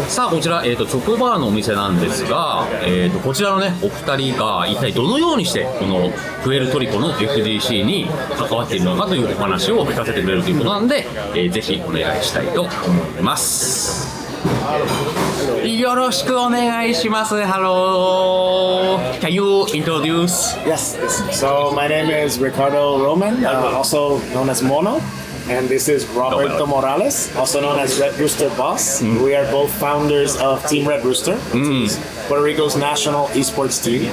さあこちら、チョコバーのお店なんですが、こちらのねお二人が一体どのようにしてこのプエルトリコの FDC に関わっているのかというお話を聞かせてくれるということなんで、ぜひお願いしたいと思います。よろしくお願いします。Hello. Can you introduce? Yes. So my name is Ricardo Roman, also known as Mono, and this is Roberto Morales, also known as RedRooster Boss. We are both founders of Team Red Rooster, which is Puerto Rico's national esports team.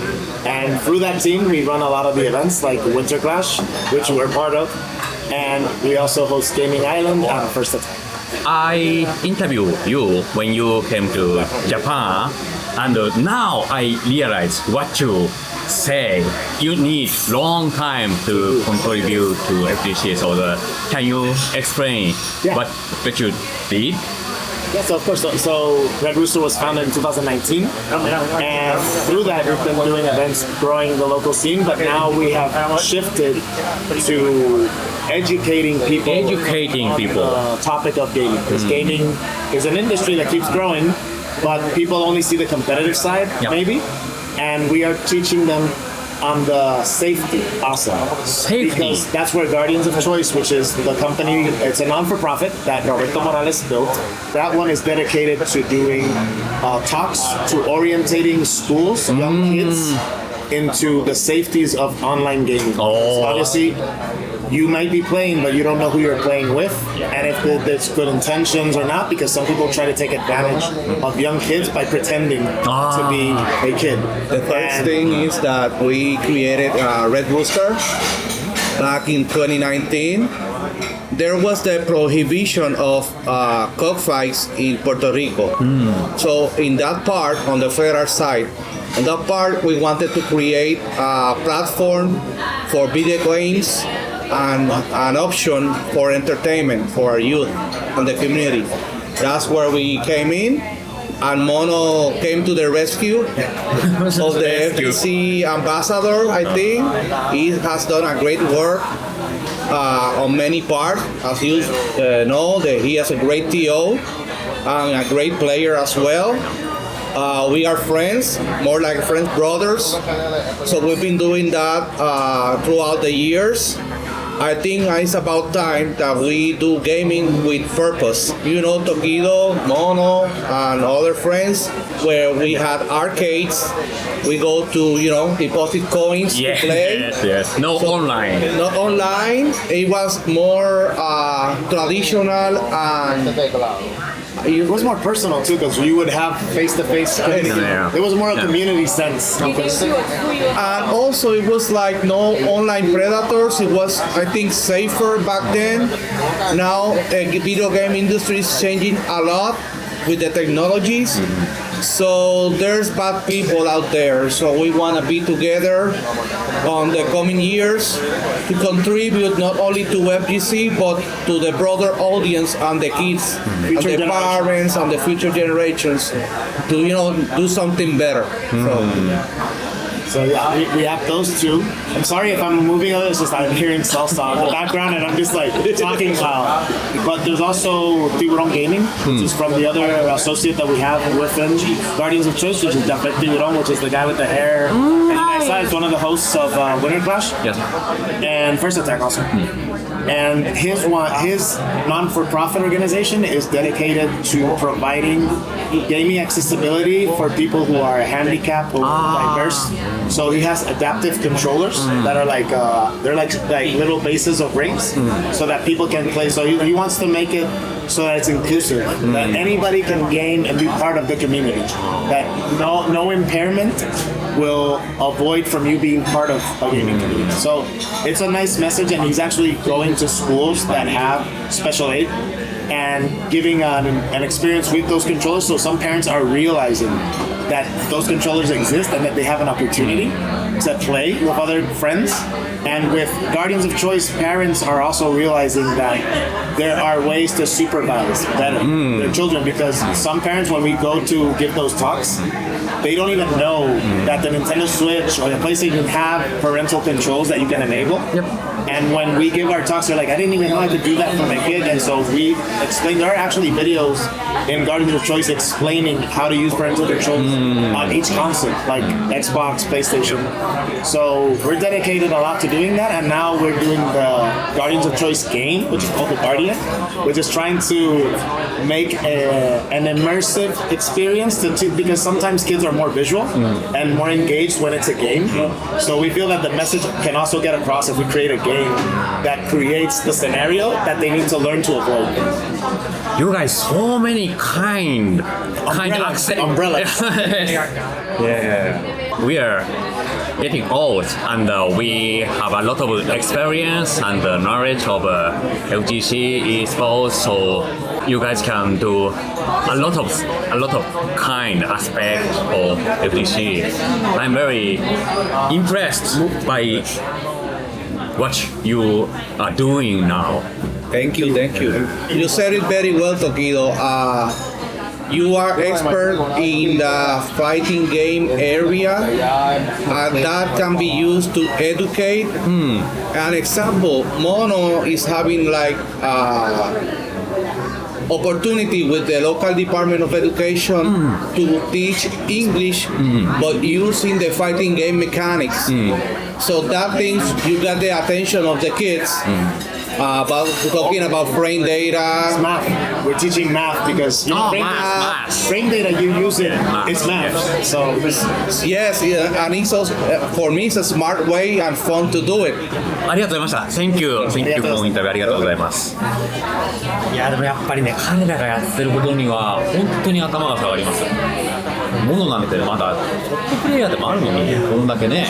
And through that team, we run a lot of the events like Winter Clash, which we're part of, and we also host Gaming Island and First Attack. I interviewed you when you came to Japan, and now I realize what you say. You need long time to contribute to FDC. So can you explain what you did? Yes, of course. So Red Rooster was founded in 2019, and through that we've been doing events, growing the local scene. But now we have shifted to educating people on the topic of gaming, because gaming is an industry that keeps growing, but people only see the competitive side, maybe, and we are teaching them on the safety also. Because that's where Guardians of Choice, which is the company, it's a non-for-profit that Roberto Morales built. That one is dedicated to doing talks, to orientating schools, young kids, into the safeties of online gaming. So obviously, you might be playing, but you don't know who you're playing with, and if there's good intentions or not, because some people try to take advantage of young kids by pretending to be a kid. The first thing is that we created Red Rooster back in 2019. There was the prohibition of cockfights in Puerto Rico. So in that part, on the federal side, on that part, we wanted to create a platform for video games and an option for entertainment for our youth and the community. That's where we came in, and Mono came to the rescue of the FDC ambassador, I think. He has done a great work on many parts. As you know, that he has a great TO and a great player as well. We are friends, more like friends, brothers. So we've been doing that throughout the years. I think it's about time that we do gaming with purpose. You know, Tokido, Mono, and other friends, where we had arcades. We go to, deposit coins to play. Yes. Not online. Not online. It was more traditional, and it was more personal too, because you would have face-to-face community. There was more a community sense. And also it was like no online predators. It was, I think, safer back then. Now the video game industry is changing a lot with the technologies. So there's bad people out there. So we want to be together on the coming years to contribute not only to FGC, but to the broader audience and the kids, and the parents and the future generations to, do something better. So yeah, we have those two. I'm sorry if I'm moving on, it's just I'm hearing salsa in the background and I'm just like talking loud. But there's also Tiburon Gaming, which is from the other associate that we have within Guardians of Choice, which is David Tiburon, which is the guy with the hair. And you guys saw, he's one of the hosts of Winter Clash. Yes. And First Attack also. And his non-for-profit organization is dedicated to providing gaming accessibility for people who are handicapped or diverse. So he has adaptive controllers that are like they're like little bases of rings, so that people can play. So he wants to make it so that it's inclusive, that anybody can game and be part of the community. That no impairment will avoid from you being part of a gaming community. So it's a nice message, and he's actually going to schools that have special aid and giving an experience with those controllers. So some parents are realizing that those controllers exist and that they have an opportunity to play with other friends. And with Guardians of Choice, parents are also realizing that there are ways to supervise better their children, because some parents, when we go to give those talks, they don't even know that the Nintendo Switch or the PlayStation have parental controls that you can enable. And when we give our talks, they're like, I didn't even know I could do that for my kid. And so we explain, there are actually videos in Guardians of Choice explaining how to use parental controls on each console, like Xbox, PlayStation. So we're dedicated a lot to doing that. And now we're doing the Guardians of Choice game, which is called The Guardian, which is trying to make an immersive experience because sometimes kids are more visual and more engaged when it's a game. So we feel that the message can also get across if we create a game that creates the scenario that they need to learn to avoid. You guys, so many kind accent. Umbrellas. Yeah. We are getting old, and we have a lot of experience and knowledge of LGC esports. So you guys can do a lot of kind aspect of FGC. I'm very impressed by what you are doing now. Thank you. You said it very well, Tokido. You are expert in the fighting game area, and that can be used to educate. An example, Mono is having like opportunity with the local Department of Education to teach English, but using the fighting game mechanics. So that things you got the attention of the kids. About talking about frame data. It's math. We're teaching math because frame data you use it's math. So yes, and it's also, for me it's a smart way and fun to do it. ありがとうございました。Thank you for the interview. ありがとうございます。いやでもやっぱりね、彼らがやってることには本当に頭が下がります。モノなんてまだトッププレイヤーでもあるのに、こんだけね、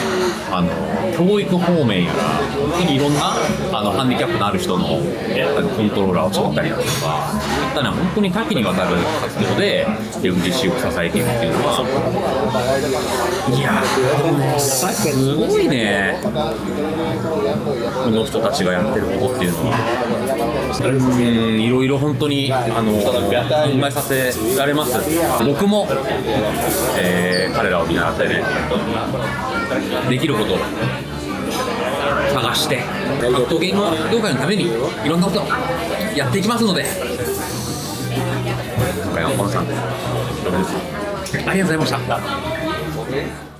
教育方面やら本当にいろんなハンディキャップのある人のコントローラーを作ったりだとか、そういったのは本当に多岐にわたる活動で FGC を支えているっていうのは、いやーすごいね、この人たちがやってることっていうのは、いろいろ本当に考えさせられます。僕も、彼らを見習ってね、できることを探して格闘ゲーム業界のためにいろんなことをやっていきますので、今回は小野さん、ありがとうございました。